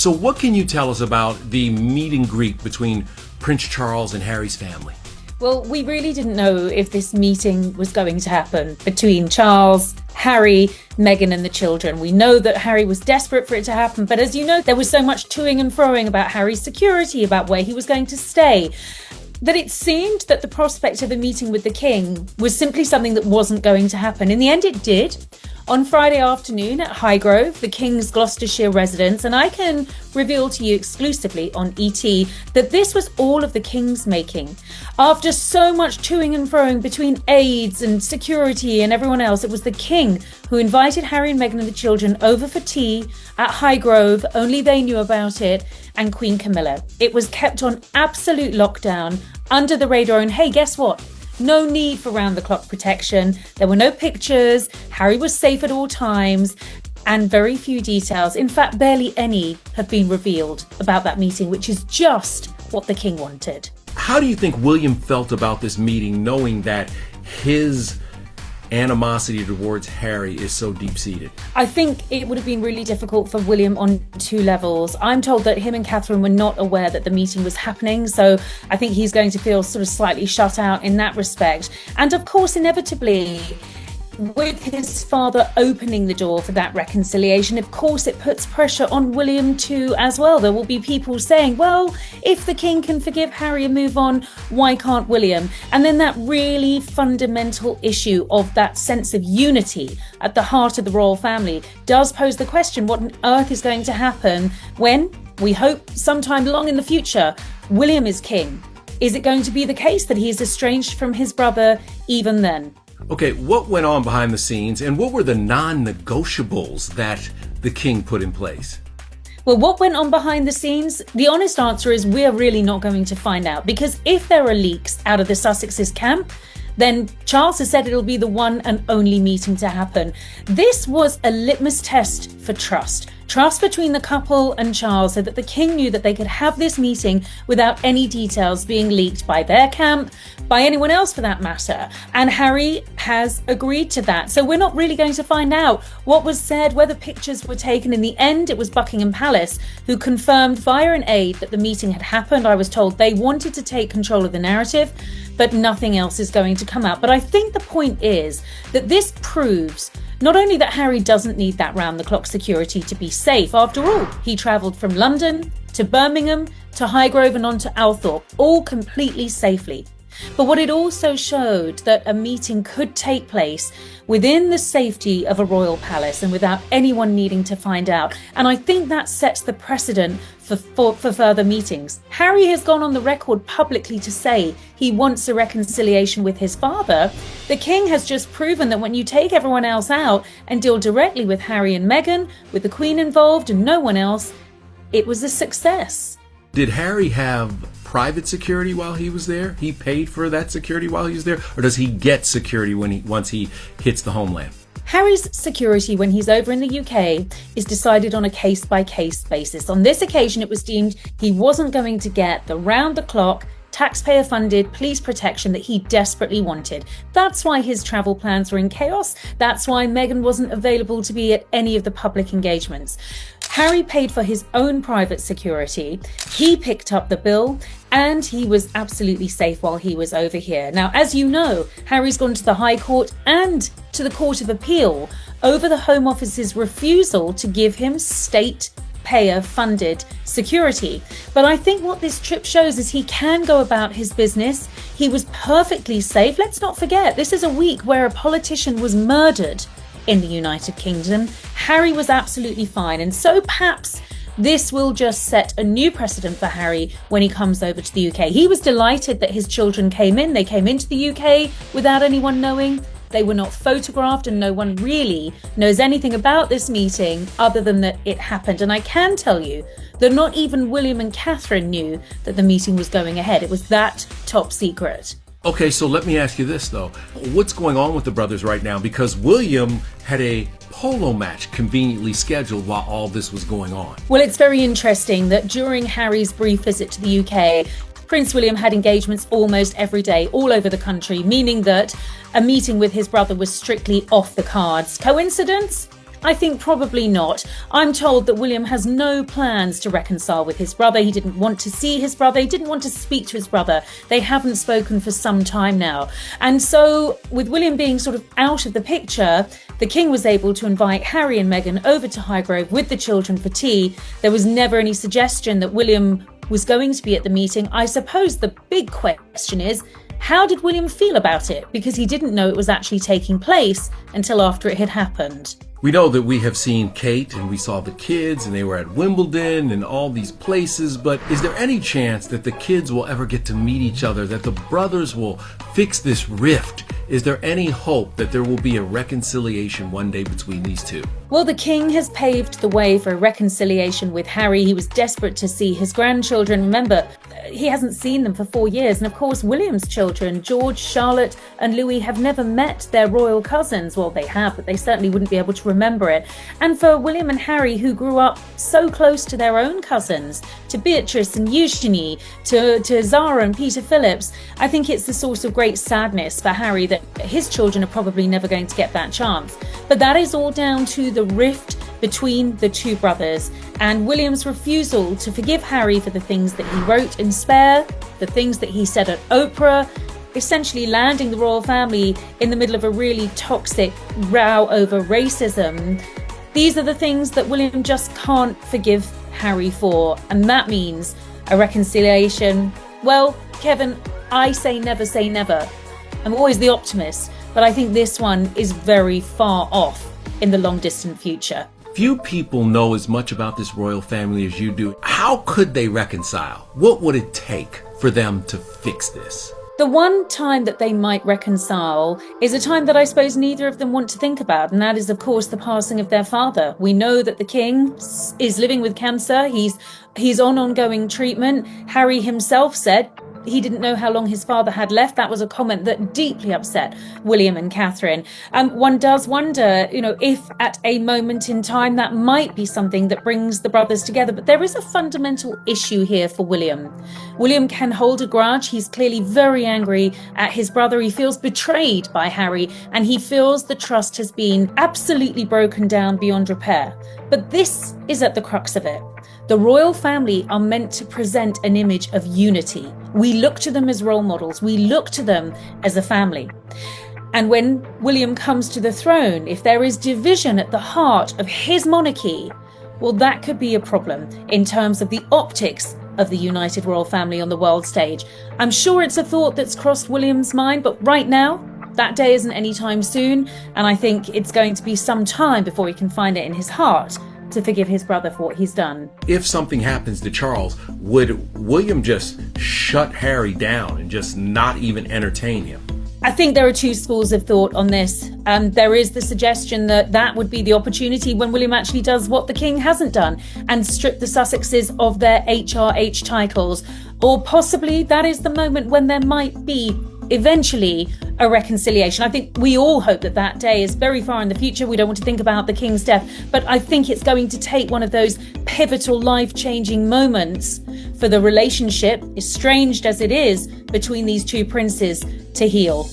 So what can you tell us about the meet and greet between Prince Charles and Harry's family? Well, we really didn't know if this meeting was going to happen between Charles, Harry, Meghan and the children. We know that Harry was desperate for it to happen, but as you know, there was so much toing and froing about Harry's security, about where he was going to stay, that it seemed that the prospect of a meeting with the King was simply something that wasn't going to happen. In the end, it did. On Friday afternoon at Highgrove, the King's Gloucestershire residence, and I can reveal to you exclusively on ET that this was all of the King's making. After so much toing and froing between aides and security and everyone else, it was the King who invited Harry and Meghan and the children over for tea at Highgrove. Only they knew about it, and Queen Camilla. It was kept on absolute lockdown, under the radar, and hey, guess what? No need for round-the-clock protection. There were no pictures. Harry was safe at all times. And very few details, in fact, barely any, have been revealed about that meeting, which is just what the King wanted. How do you think William felt about this meeting, knowing that his animosity towards Harry is so deep-seated? I think it would have been really difficult for William on two levels. I'm told that him and Catherine were not aware that the meeting was happening, so I think he's going to feel sort of slightly shut out in that respect. And of course, inevitably, with his father opening the door for that reconciliation, of course it puts pressure on William too as well. There will be people saying, well, if the King can forgive Harry and move on, why can't William? And then that really fundamental issue of that sense of unity at the heart of the royal family does pose the question, what on earth is going to happen when, we hope sometime long in the future, William is king? Is it going to be the case that he is estranged from his brother even then? Okay, what went on behind the scenes and what were the non-negotiables that the King put in place? Well, what went on behind the scenes? The honest answer is we're really not going to find out, because if there are leaks out of the Sussexes camp, then Charles has said it'll be the one and only meeting to happen. This was a litmus test for trust. Trust between the couple and Charles, so that the King knew that they could have this meeting without any details being leaked by their camp, by anyone else for that matter. And Harry has agreed to that. So we're not really going to find out what was said, whether pictures were taken. In the end, it was Buckingham Palace who confirmed via an aide that the meeting had happened. I was told they wanted to take control of the narrative, but nothing else is going to come out. But I think the point is that this proves not only that Harry doesn't need that round-the-clock security to be safe. After all, he travelled from London to Birmingham to Highgrove and on to Althorp, all completely safely. But what it also showed that a meeting could take place within the safety of a royal palace and without anyone needing to find out. And I think that sets the precedent for further meetings. Harry has gone on the record publicly to say he wants a reconciliation with his father. The King has just proven that when you take everyone else out and deal directly with Harry and Meghan, with the Queen involved and no one else, it was a success. Did Harry have private security while he was there? He paid for that security while he was there? Or does he get security once he hits the homeland? Harry's security when he's over in the UK is decided on a case-by-case basis. On this occasion, it was deemed he wasn't going to get the round-the-clock, taxpayer-funded police protection that he desperately wanted. That's why his travel plans were in chaos. That's why Meghan wasn't available to be at any of the public engagements. Harry paid for his own private security. He picked up the bill and he was absolutely safe while he was over here. Now, as you know, Harry's gone to the High Court and to the Court of Appeal over the Home Office's refusal to give him state payer-funded security. But I think what this trip shows is he can go about his business. He was perfectly safe. Let's not forget, this is a week where a politician was murdered in the United Kingdom. Harry was absolutely fine, and so perhaps this will just set a new precedent for Harry when he comes over to the UK. He was delighted that his children came in. They came into the UK without anyone knowing. They were not photographed and no one really knows anything about this meeting other than that it happened. And I can tell you that not even William and Catherine knew that the meeting was going ahead. It was that top secret. Okay, so let me ask you this, though. What's going on with the brothers right now? Because William had a polo match conveniently scheduled while all this was going on. Well, it's very interesting that during Harry's brief visit to the UK, Prince William had engagements almost every day all over the country, meaning that a meeting with his brother was strictly off the cards. Coincidence? I think probably not. I'm told that William has no plans to reconcile with his brother. He didn't want to see his brother. He didn't want to speak to his brother. They haven't spoken for some time now. And so with William being sort of out of the picture, the king was able to invite Harry and Meghan over to Highgrove with the children for tea. There was never any suggestion that William was going to be at the meeting. I suppose the big question is, how did William feel about it? Because he didn't know it was actually taking place until after it had happened. We know that we have seen Kate and we saw the kids and they were at Wimbledon and all these places, but is there any chance that the kids will ever get to meet each other, that the brothers will fix this rift? Is there any hope that there will be a reconciliation one day between these two? Well, the king has paved the way for a reconciliation with Harry. He was desperate to see his grandchildren. Remember, he hasn't seen them for 4 years. And of course, William's children, George, Charlotte and Louis, have never met their royal cousins. Well, they have, but they certainly wouldn't be able to remember it. And for William and Harry, who grew up so close to their own cousins, to Beatrice and Eugenie, to Zara and Peter Phillips, I think it's a source of great sadness for Harry that his children are probably never going to get that chance. But that is all down to the rift between the two brothers and William's refusal to forgive Harry for the things that he wrote in Spare, the things that he said at Oprah, essentially landing the royal family in the middle of a really toxic row over racism. These are the things that William just can't forgive Harry for, and that means a reconciliation. Well, Kevin, I say never. I'm always the optimist, but I think this one is very far off in the long distant future. Few people know as much about this royal family as you do. How could they reconcile? What would it take for them to fix this? The one time that they might reconcile is a time that I suppose neither of them want to think about, and that is, of course, the passing of their father. We know that the king is living with cancer. He's on ongoing treatment. Harry himself said he didn't know how long his father had left. That was a comment that deeply upset William and Catherine. One does wonder, if at a moment in time that might be something that brings the brothers together. But there is a fundamental issue here for William. William can hold a grudge. He's clearly very angry at his brother. He feels betrayed by Harry, and he feels the trust has been absolutely broken down beyond repair. But this is at the crux of it. The royal family are meant to present an image of unity. We look to them as role models. We look to them as a family. And when William comes to the throne, if there is division at the heart of his monarchy, well, that could be a problem in terms of the optics of the united royal family on the world stage. I'm sure it's a thought that's crossed William's mind, but right now, that day isn't anytime soon, and I think it's going to be some time before he can find it in his heart to forgive his brother for what he's done. If something happens to Charles, would William just shut Harry down and just not even entertain him? I think there are two schools of thought on this. There is the suggestion that would be the opportunity when William actually does what the king hasn't done and strip the Sussexes of their HRH titles. Or possibly that is the moment when there might be eventually a reconciliation. I think we all hope that day is very far in the future. We don't want to think about the king's death, but I think it's going to take one of those pivotal, life-changing moments for the relationship, estranged as it is, between these two princes to heal.